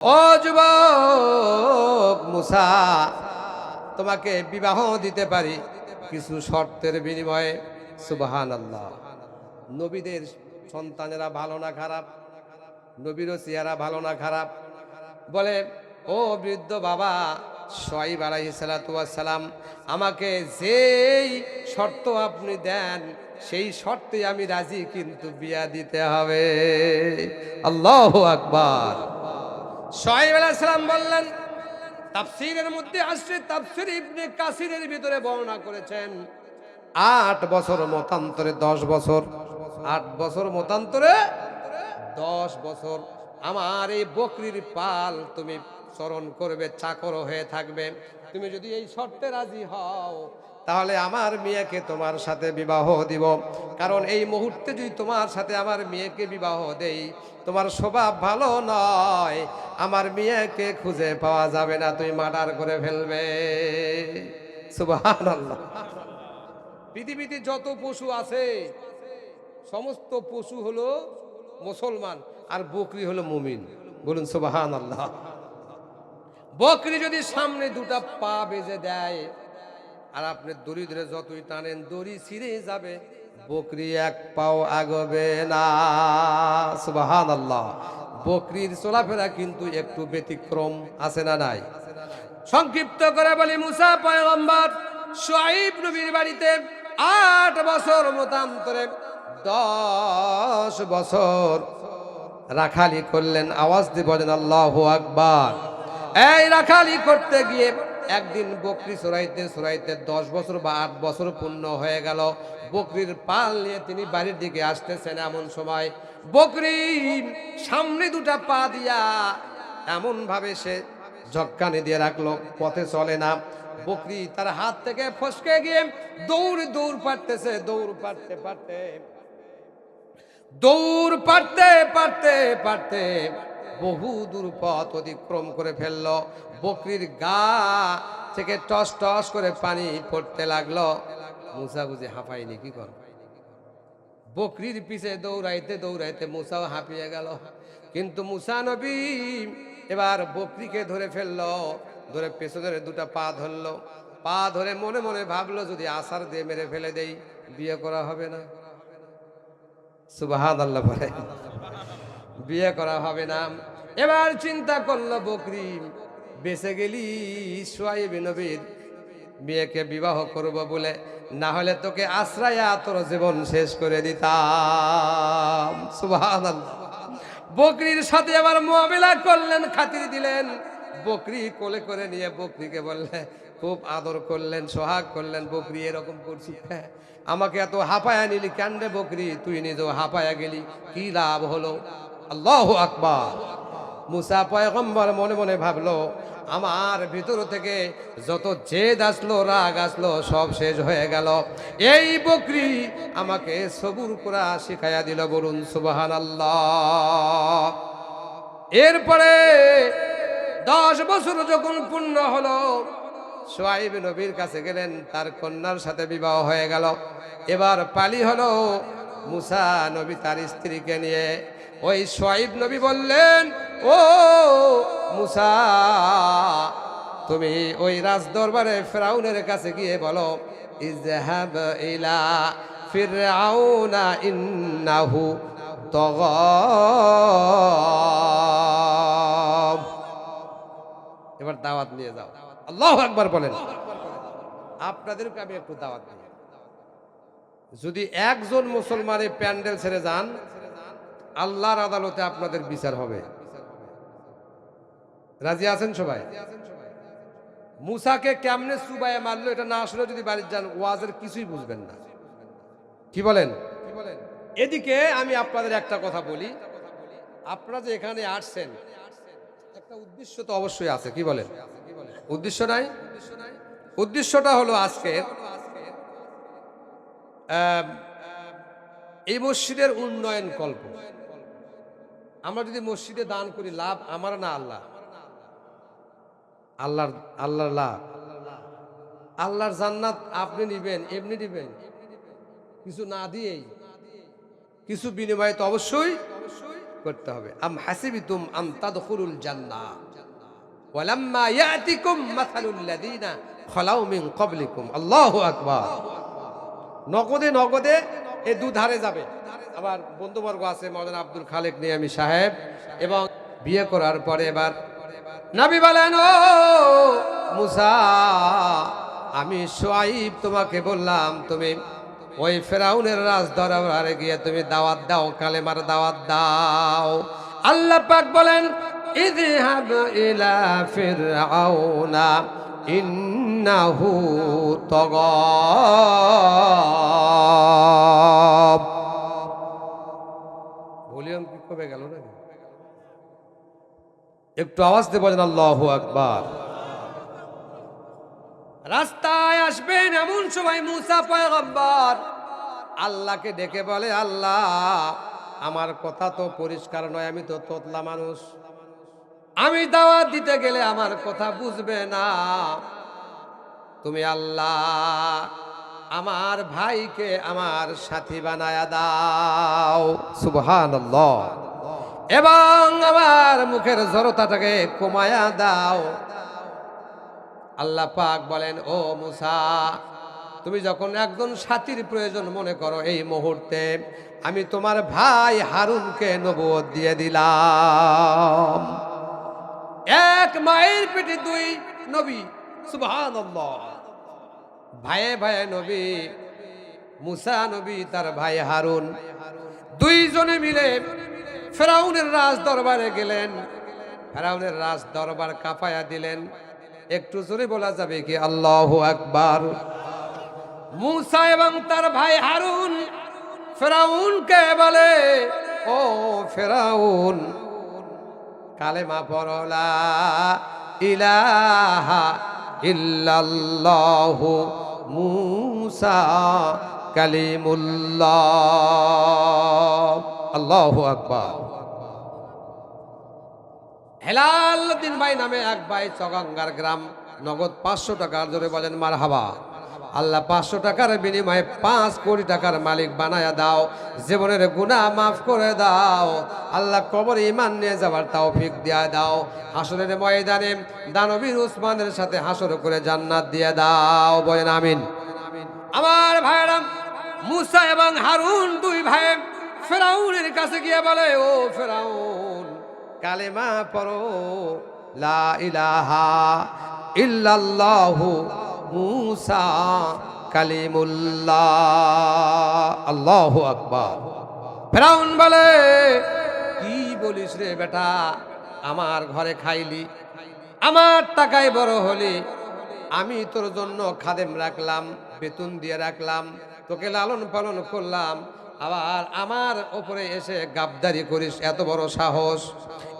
ও যুবক মুসা, তোমাকে বিবাহ দিতে পারি কিছু শর্তের বিনিময়ে। সুবহানাল্লাহ। নবীদের সন্তানেরা ভালো না খারাপ? নবীরও চেহারা ভালো না খারাপ? বলে, ও বৃদ্ধ বাবা শুআয়ব আলাইহিস সালাতু ওয়াস সালাম, আমাকে যেই শর্ত আপনি দেন সেই শর্তে আমি রাজি, কিন্তু বিয়া দিতে হবে। আল্লাহু আকবার। শুআয়ব আলাইহিস সালাম বললেন, তাফসীরের মধ্যে আসছে, তাফসীর ইবনে কাসিরের ভিতরে বর্ণনা করেছেন 8 বছর মতান্তরে 10 বছর, 8 বছর মতান্তরে 10 বছর আমার এই বকরির পাল তুমি চরণ করবে, চাকর হয়ে থাকবে। তুমি যদি এই শর্তে রাজি হও তাহলে আমার মেয়েকে তোমার সাথে বিবাহ দিব। কারণ এই মুহূর্তে যদি তোমার সাথে আমার মেয়েকে বিবাহ দেই, তোমার স্বভাব ভালো নয়, আমার মেয়েকে খুঁজে পাওয়া যাবে না, তুমি মার্ডার করে ফেলবে। সুবহানাল্লাহ। পৃথিবীতে যত পশু আছে সমস্ত পশু হলো মুসলমান, আর বকরি হলো মুমিন। বলুন সুবহানাল্লাহ। বকরি যদি সামনে দুটা পা বেজে দেয় আর আপনি দড়ি ধরে যতই টানেন দড়ি ছিঁড়ে যাবে, বকরি এক পাও আগবে না। সুবহানাল্লাহ। বকরির চলাফেরা কিন্তু একটু ব্যতিক্রম, আছে না নাই? সংক্ষিপ্ত করে বলি, মুসা পয়গম্বর শুআয়ব নবীর বাড়িতে 8 বছর মতান্তরে 10 বছর রাখালি করলেন। আওয়াজ দিয়ে বলেন আল্লাহু আকবার। এই রাখালি করতে গিয়ে একদিন বকরি চড়াইতে চড়াইতে 10 বছর বা 8 বছর পূর্ণ হয়ে গেল। বকরির পাল নিয়ে তিনি বাড়ির দিকে আসতেছেন। এমন সময় বকরি সামনে দুটা পা দিয়া এমন ভাবে সে ঝক্কানি দিয়ে রাখলো, পথে চলে না। বকরি তার হাত থেকে ফসকে গিয়ে দৌড় পারতেছে, দৌড় পারতে পারতে বহু দূর পথ অতিক্রম করে ফেলল। বকরির গা থেকে টস টস করে পানি পড়তে লাগলো। মুসা বুঝে হাঁপায়নি, কি কর? বকরির পিছে দৌড়াইতে মুসাও হাঁপিয়ে গেল। কিন্তু মুসা নবী এবার বকরিকে ধরে ফেললো, ধরে পেছনের দুটা পা ধরলো। পা ধরে মনে মনে ভাবলো, যদি আসার দিয়ে মেরে ফেলে দেই বিয়ে করা হবে না। সুবহানাল্লাহ বলে, বিয়ে করা হবে না। এবার চিন্তা করলো, বকরি বেঁচে গেলি শুআয়ব নবীর মেয়েকে বিবাহ করব বলে, না হলে তোকে আশ্রয়া তোর জীবন শেষ করে দিতাম। সুবহানাল্লাহ। বকরির সাথে আবার মুআমিলা করলেন, খাতির দিলেন। বকরি কোলে করে নিয়ে বকরিকে বললে, খুব আদর করলেন, সোহাগ করলেন। বকরি এরকম করছি, আমাকে এত হাঁপায়া নিলি কেন রে বকরি? তুই নিজেও হাঁপায়া গেলি, কি লাভ হলো? আল্লাহু আকবার। মুসা পয়গম্বর মনে মনে ভাবলো, আমার ভিতর থেকে যত জেদ আসলো, রাগ আসলো, সব শেষ হয়ে গেল। এই বকরি আমাকে সবুর করা শিখাইয়া দিল। বলুন সুবহানাল্লাহ। এরপরে 10 বছর যখন পূর্ণ হলো, শুআয়ব নবীর কাছে গেলেন, তার কন্যার সাথে বিবাহ হয়ে গেল। এবার পালি হলো মুসা নবী তার স্ত্রীকে নিয়ে। ওই শুআয়ব নবী বললেন, ও মুসা, তুমি ওই রাজ দরবারে ফিরআউনের কাছে গিয়ে বলো, ইযহাব ইলা ফিরআউনা ইন্নাহু তাগা। এবার দাওয়াত নিয়ে যাও। আল্লাহু আকবার বলেন। আপনাদেরকে আমি একটু দাওয়াত দিই, যদি একজন মুসলমান এই প্যান্ডেল ছেড়ে যান, আল্লাহর আদালতে আপনাদের বিচার হবে। রাজি আছেন সবাই? মুসাকে কেমনে চুবাইয়া মারলো এটা না আসলে যদি বাড়ির যান, ওয়াজের কিছুই বুঝবেন না। কি বলেন? এদিকে আমি আপনাদের একটা কথা বলি, আপনারা যে এখানে আসছেন একটা উদ্দেশ্য তো অবশ্যই আছে। কি বলেন? উদ্দেশ্য নাই? উদ্দেশ্যটা হলো আজকে এই মসজিদের উন্নয়ন কল্প। আমরা যদি মসজিদে দান করি, লাভ আমার না আল্লাহ? আল্লাহর লাভ। আল্লাহর জান্নাত আপনি নিবেন, এমনি নিবেন, কিছু না দিয়েই, কিছু বিনিময়ে তো অবশ্যই করতে হবে। আম হাসিবিতুম আন তাদখুলুল জান্নাহ ওয়ালাম্মা ইয়াতিকুম মাসালুল লাযিনা খালাউ মিন ক্বাবলিকুম। আল্লাহু আকবার। নগদে নগদে এই দুধারে যাবে। আবার বন্ধুবর্গ আছে মাওলানা আব্দুল খালেক নিয়ামি সাহেব, এবং বিয়ে করার পরে এবার নবী বলেন, ও মুসা, আমি শুআইব তোমাকে বললাম তুমি ওই ফেরাউনের রাজ দরবারে গিয়ে তুমি দাওয়াত দাও, কালেমার দাওয়াত দাও। আল্লাহ পাক বলেন, ইযহাব ইলা ফিরআউনা ইন্নাহু তাগা। ভলিউম কি কমে গেল না? একটু আওয়াজ দিয়ে বলেন আল্লাহু আকবার। রাস্তায় আসবেন এমন সময় মুসা পয়গম্বর আল্লাহকে ডেকে বলে, আল্লাহ, আমার কথা তো পরিষ্কার নয়, আমি তো তোতলা মানুষ, আমি দাওয়াত দিতে গেলে আমার কথা বুঝবে না। তুমি আল্লাহ আমার ভাইকে আমার সাথী বানায়া দাও, সুবহানাল্লাহ, এবং আমার মুখের জড়তাটাকে কমায়া দাও। আল্লাহ পাক বলেন, ও মুসা, তুমি যখন একজন সাথীর প্রয়োজন মনে করো, এই মুহূর্তে আমি তোমার ভাই হারুনকে নবুয়ত দিয়ে দিলাম। এক মায়ের পেটে দুই নবী, সুবহানাল্লাহ। ভাইয়ে ভাইয়ে নবী, মুসা নবী তার ভাই হারুন, দুইজনে মিলে ফেরাউনের রাজ দরবারে গেলেন। ফেরাউনের রাজ দরবার কাঁপায়া দিলেন। একটু জোরে বলা যাবে কি আল্লাহু আকবার? মুসা এবং তার ভাই হারুন ফেরাউনকে বলে, ও ফেরাউন, কালেমা পড়ো, লা ইলাহা ইল্লাল্লাহু মুসা কালিমুল্লাহ। আল্লাহু আকবার। হেলালউদ্দিন ভাই নামে এক ভাই, চগঙ্গার গ্রাম, নগদ 500 টাকার, জোরে বলেন মারহাবা। আল্লাহ 500 টাকার বিনিময়ে 5 কোটি টাকার মালিক বানায়া দাও, জীবনের গুনাহ মাফ করে দাও, আল্লাহ কবরে ঈমান নিয়ে যাওয়ার তৌফিক দিয়া দাও, হাসরের ময়দানে দানবীর উসমানের সাথে হাসর করে জান্নাত দিয়ে দাও, বলেন আমিন। আমার ভাইরা, মুসা এবং হারুন দুই ভাই ফেরাউনের কাছে গিয়ে বলে, ও ফেরাউন, কালেমা পড়ো, লা ইলাহা ইল্লাল্লাহু মুসা কালিমুল্লাহ। আল্লাহু আকবার। ফেরাউন বলে, কি বলিস রে বেটা, আমার ঘরে খাইলি, আমার টাকায় বড় হলি, আমি তোর জন্য খাদেম রাখলাম, বেতন দিয়ে রাখলাম, তোকে লালন পালন করলাম, আবার আমার উপরে এসে গাবদারি করিস, এত বড় সাহস।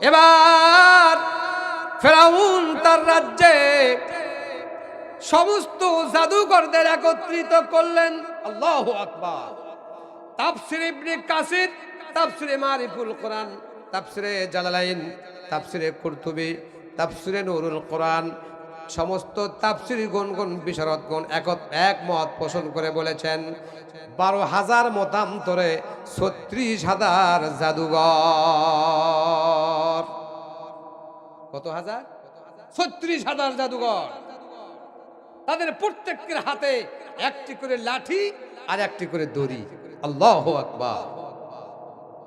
এবার ফেরাউন তার রাজ্যে সমস্ত জাদুকরদের একত্রিত করলেন। আল্লাহু আকবার। তাফসীর ইবনে কাসির, তাফসীরে মারিফুল কোরআন, তাফসীরে জালালাইন, তাফসীরে কুরতুবী, তাফসীরে নূরুল কোরআন, সমস্ত তাফসীর গণগণ বিশারদগণ একমত পোষণ করে বলেছেন 12,000 মতান্তরে 36,000 জাদুঘর। কত হাজার? 36,000 জাদুঘর। তাদের প্রত্যেকের হাতে একটি করে লাঠি আর একটি করে দড়ি। আল্লাহু আকবার।